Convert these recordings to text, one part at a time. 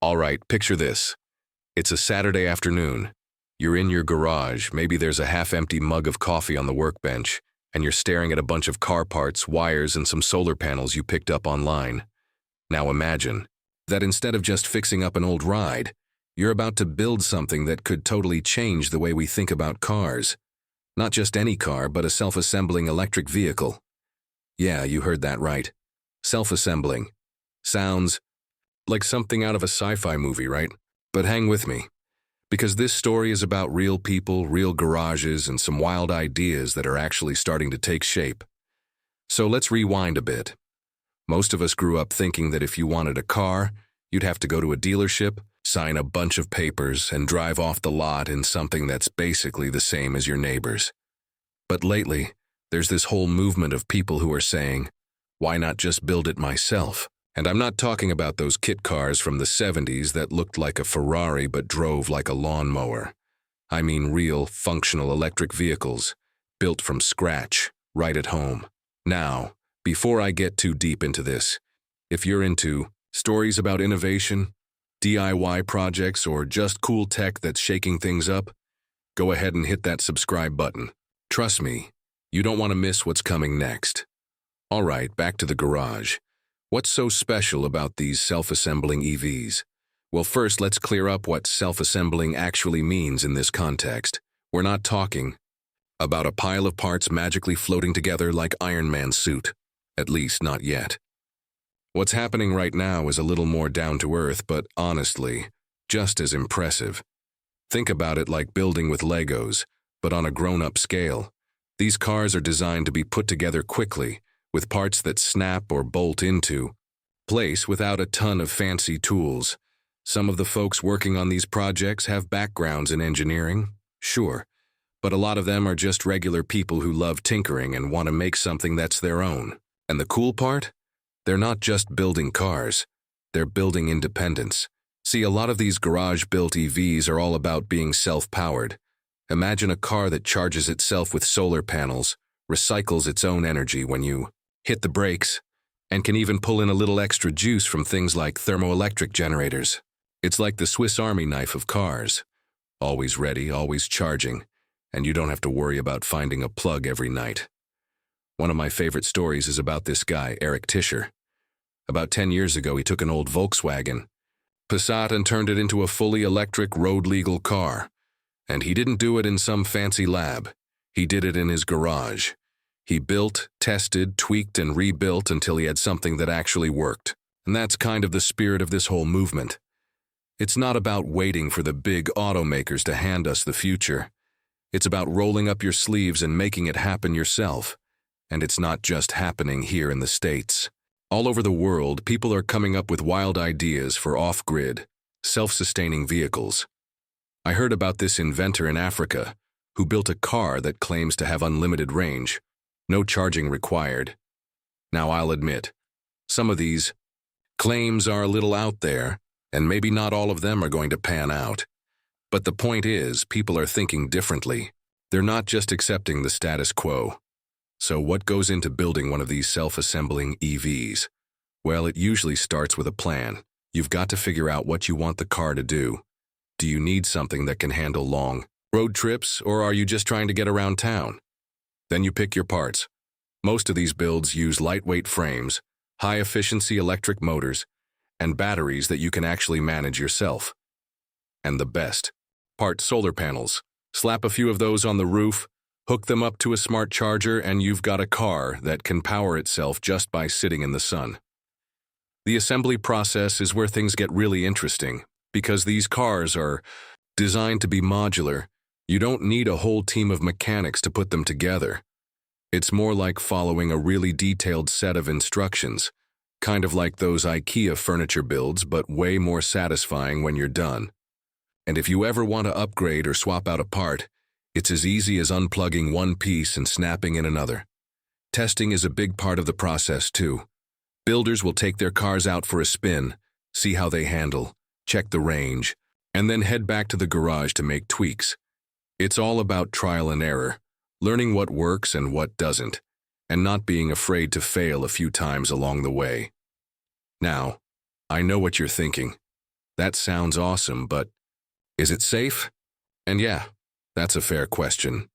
All right, picture this. It's a Saturday afternoon. You're in your garage, maybe there's a half-empty mug of coffee on the workbench, and you're staring at a bunch of car parts, wires, and some solar panels you picked up online. Now imagine that instead of just fixing up an old ride, you're about to build something that could totally change the way we think about cars. Not just any car, but a self-assembling electric vehicle. Yeah, you heard that right. Self-assembling. Sounds like something out of a sci-fi movie, right? But hang with me, because this story is about real people, real garages, and some wild ideas that are actually starting to take shape. So let's rewind a bit. Most of us grew up thinking that if you wanted a car, you'd have to go to a dealership, sign a bunch of papers, and drive off the lot in something that's basically the same as your neighbor's. But lately, there's this whole movement of people who are saying, why not just build it myself? And I'm not talking about those kit cars from the 70s that looked like a Ferrari but drove like a lawnmower. I mean real, functional electric vehicles, built from scratch, right at home. Now, before I get too deep into this, if you're into stories about innovation, DIY projects, or just cool tech that's shaking things up, go ahead and hit that subscribe button. Trust me, you don't want to miss what's coming next. All right, back to the garage. What's so special about these self-assembling EVs? Well, first, let's clear up what self-assembling actually means in this context. We're not talking about a pile of parts magically floating together like Iron Man's suit. At least, not yet. What's happening right now is a little more down-to-earth, but honestly, just as impressive. Think about it like building with Legos, but on a grown-up scale. These cars are designed to be put together quickly, with parts that snap or bolt into place without a ton of fancy tools. Some of the folks working on these projects have backgrounds in engineering, sure, but a lot of them are just regular people who love tinkering and want to make something that's their own. And the cool part? They're not just building cars, they're building independence. See, a lot of these garage-built EVs are all about being self-powered. Imagine a car that charges itself with solar panels, recycles its own energy when you hit the brakes, and can even pull in a little extra juice from things like thermoelectric generators. It's like the Swiss Army knife of cars. Always ready, always charging, and you don't have to worry about finding a plug every night. One of my favorite stories is about this guy, Eric Tischer. About 10 years ago, he took an old Volkswagen Passat and turned it into a fully electric, road-legal car. And he didn't do it in some fancy lab. He did it in his garage. He built, tested, tweaked, and rebuilt until he had something that actually worked. And that's kind of the spirit of this whole movement. It's not about waiting for the big automakers to hand us the future. It's about rolling up your sleeves and making it happen yourself. And it's not just happening here in the States. All over the world, people are coming up with wild ideas for off-grid, self-sustaining vehicles. I heard about this inventor in Africa who built a car that claims to have unlimited range, no charging required. Now, I'll admit, some of these claims are a little out there, and maybe not all of them are going to pan out. But the point is, people are thinking differently. They're not just accepting the status quo. So what goes into building one of these self-assembling EVs? Well, it usually starts with a plan. You've got to figure out what you want the car to do. Do you need something that can handle long road trips, or are you just trying to get around town? Then you pick your parts. Most of these builds use lightweight frames, high-efficiency electric motors, and batteries that you can actually manage yourself. And the best part, solar panels. Slap a few of those on the roof, hook them up to a smart charger, and you've got a car that can power itself just by sitting in the sun. The assembly process is where things get really interesting, because these cars are designed to be modular. You don't need a whole team of mechanics to put them together. It's more like following a really detailed set of instructions, kind of like those IKEA furniture builds, but way more satisfying when you're done. And if you ever want to upgrade or swap out a part, it's as easy as unplugging one piece and snapping in another. Testing is a big part of the process too. Builders will take their cars out for a spin, see how they handle, check the range, and then head back to the garage to make tweaks. It's all about trial and error, learning what works and what doesn't, and not being afraid to fail a few times along the way. Now, I know what you're thinking. That sounds awesome, but is it safe? And yeah, that's a fair question.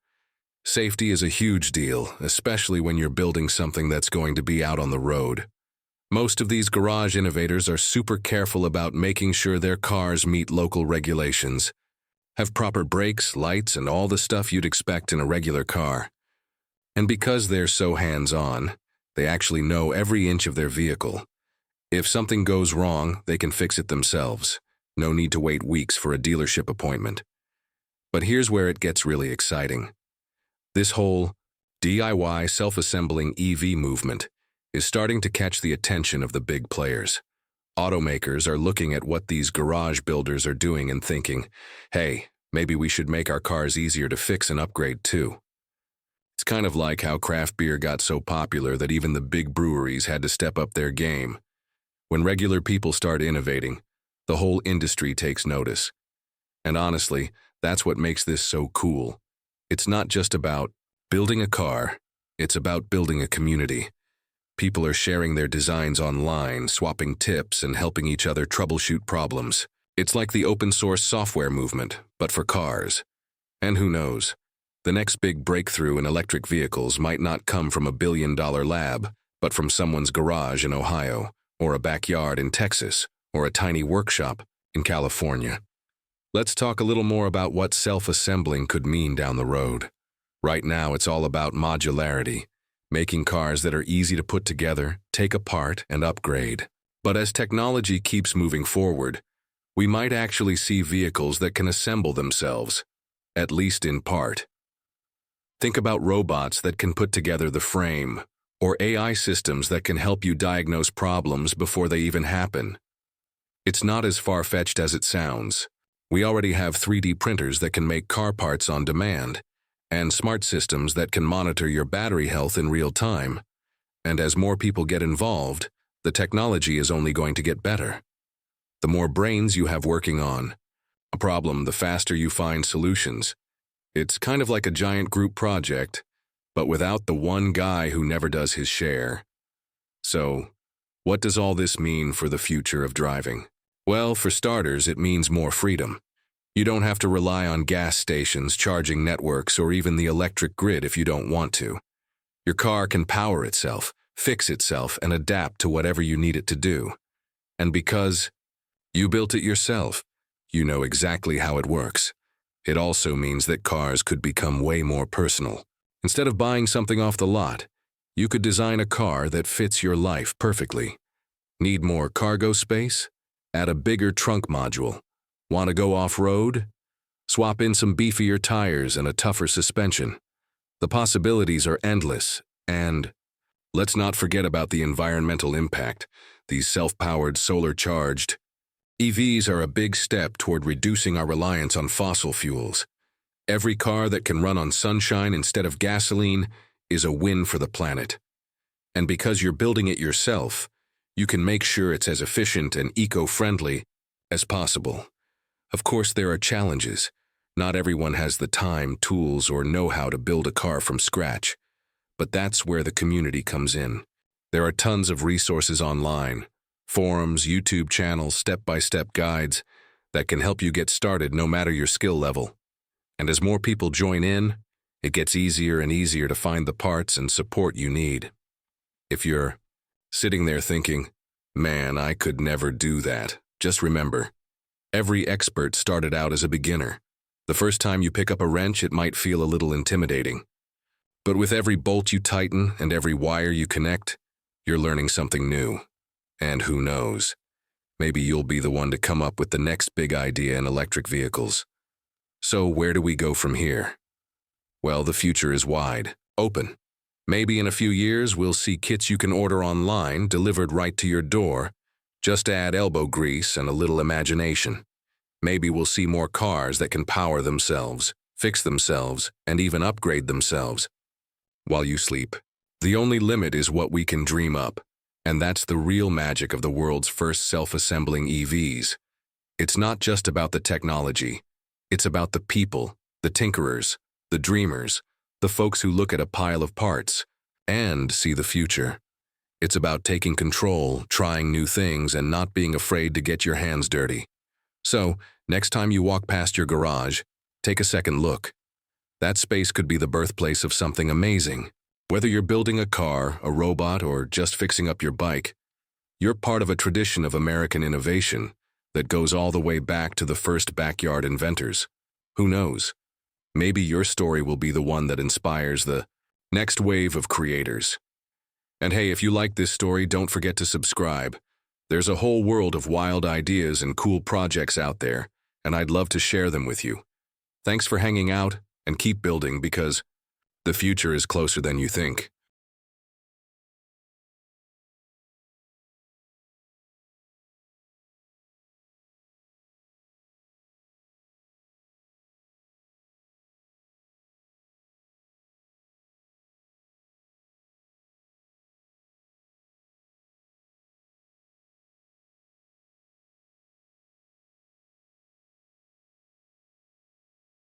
Safety is a huge deal, especially when you're building something that's going to be out on the road. Most of these garage innovators are super careful about making sure their cars meet local regulations, have proper brakes, lights, and all the stuff you'd expect in a regular car. And because they're so hands-on, they actually know every inch of their vehicle. If something goes wrong, they can fix it themselves. No need to wait weeks for a dealership appointment. But here's where it gets really exciting. This whole DIY self-assembling EV movement is starting to catch the attention of the big players. Automakers are looking at what these garage builders are doing and thinking, hey, maybe we should make our cars easier to fix and upgrade too. It's kind of like how craft beer got so popular that even the big breweries had to step up their game. When regular people start innovating, the whole industry takes notice. And honestly, that's what makes this so cool. It's not just about building a car, it's about building a community. People are sharing their designs online, swapping tips, and helping each other troubleshoot problems. It's like the open source software movement, but for cars. And who knows? The next big breakthrough in electric vehicles might not come from a billion-dollar lab, but from someone's garage in Ohio, or a backyard in Texas, or a tiny workshop in California. Let's talk a little more about what self-assembling could mean down the road. Right now, it's all about modularity, making cars that are easy to put together, take apart, and upgrade. But as technology keeps moving forward, we might actually see vehicles that can assemble themselves, at least in part. Think about robots that can put together the frame, or AI systems that can help you diagnose problems before they even happen. It's not as far-fetched as it sounds. We already have 3D printers that can make car parts on demand, and smart systems that can monitor your battery health in real time. And as more people get involved, the technology is only going to get better. The more brains you have working on a problem, the faster you find solutions. It's kind of like a giant group project, but without the one guy who never does his share. So, what does all this mean for the future of driving? Well, for starters, it means more freedom. You don't have to rely on gas stations, charging networks, or even the electric grid if you don't want to. Your car can power itself, fix itself, and adapt to whatever you need it to do. And because you built it yourself, you know exactly how it works. It also means that cars could become way more personal. Instead of buying something off the lot, you could design a car that fits your life perfectly. Need more cargo space? Add a bigger trunk module. Want to go off-road? Swap in some beefier tires and a tougher suspension. The possibilities are endless, and let's not forget about the environmental impact. These self-powered, solar-charged EVs are a big step toward reducing our reliance on fossil fuels. Every car that can run on sunshine instead of gasoline is a win for the planet. And because you're building it yourself, you can make sure it's as efficient and eco-friendly as possible. Of course, there are challenges. Not everyone has the time, tools, or know-how to build a car from scratch. But that's where the community comes in. There are tons of resources online, forums, YouTube channels, step-by-step guides that can help you get started no matter your skill level. And as more people join in, it gets easier and easier to find the parts and support you need. If you're sitting there thinking, man, I could never do that, just remember, every expert started out as a beginner. The first time you pick up a wrench, it might feel a little intimidating. But with every bolt you tighten and every wire you connect, you're learning something new. And who knows, maybe you'll be the one to come up with the next big idea in electric vehicles. So where do we go from here? Well, the future is wide, open. Maybe in a few years, we'll see kits you can order online, delivered right to your door. Just add elbow grease and a little imagination. Maybe we'll see more cars that can power themselves, fix themselves, and even upgrade themselves while you sleep. The only limit is what we can dream up, and that's the real magic of the world's first self-assembling EVs. It's not just about the technology. It's about the people, the tinkerers, the dreamers, the folks who look at a pile of parts and see the future. It's about taking control, trying new things, and not being afraid to get your hands dirty. So, next time you walk past your garage, take a second look. That space could be the birthplace of something amazing. Whether you're building a car, a robot, or just fixing up your bike, you're part of a tradition of American innovation that goes all the way back to the first backyard inventors. Who knows? Maybe your story will be the one that inspires the next wave of creators. And hey, if you like this story, don't forget to subscribe. There's a whole world of wild ideas and cool projects out there, and I'd love to share them with you. Thanks for hanging out, and keep building because the future is closer than you think.